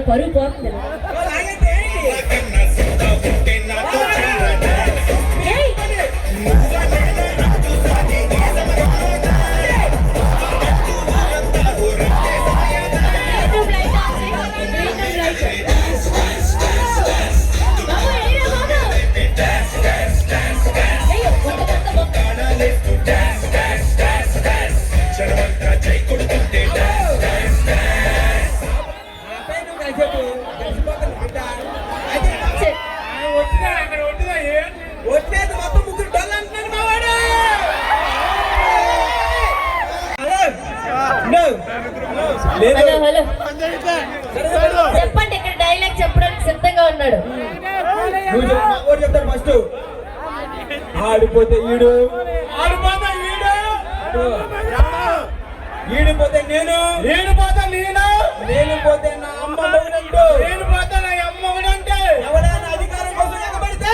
పరుగు పోతుంది. చెప్పండి, ఇక్కడ డైలాగ్ చెప్పడానికి సిద్ధంగా ఉన్నాడు. చెప్తాడు ఫస్ట్. ఆడిపోతే ఈడు, ఈడిపోతే నేను, ఈడిపోతే నేను పోతే నా అమ్మ మొగుడంటూ, నేను పోతే నా అమ్మ మొగుడంటే, ఎవరైనా అధికారం కోసం ఎగబడితే,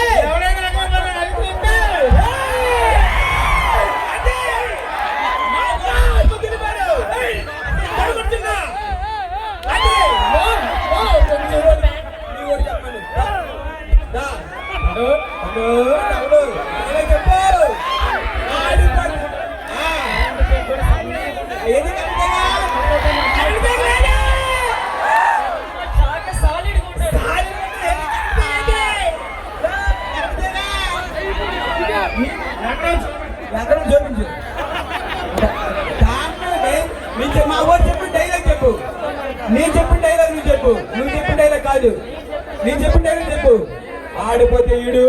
మా ఊరు చెప్పిన డైలాగ్ చెప్పు. నేను చెప్పిన డైలాగ్ నువ్వు చెప్పు. నువ్వు చెప్పిన డైలాగ్ కాదు, నేను చెప్పిన డైలాగ్ చెప్పు. ఆడిపోతే ఈడు,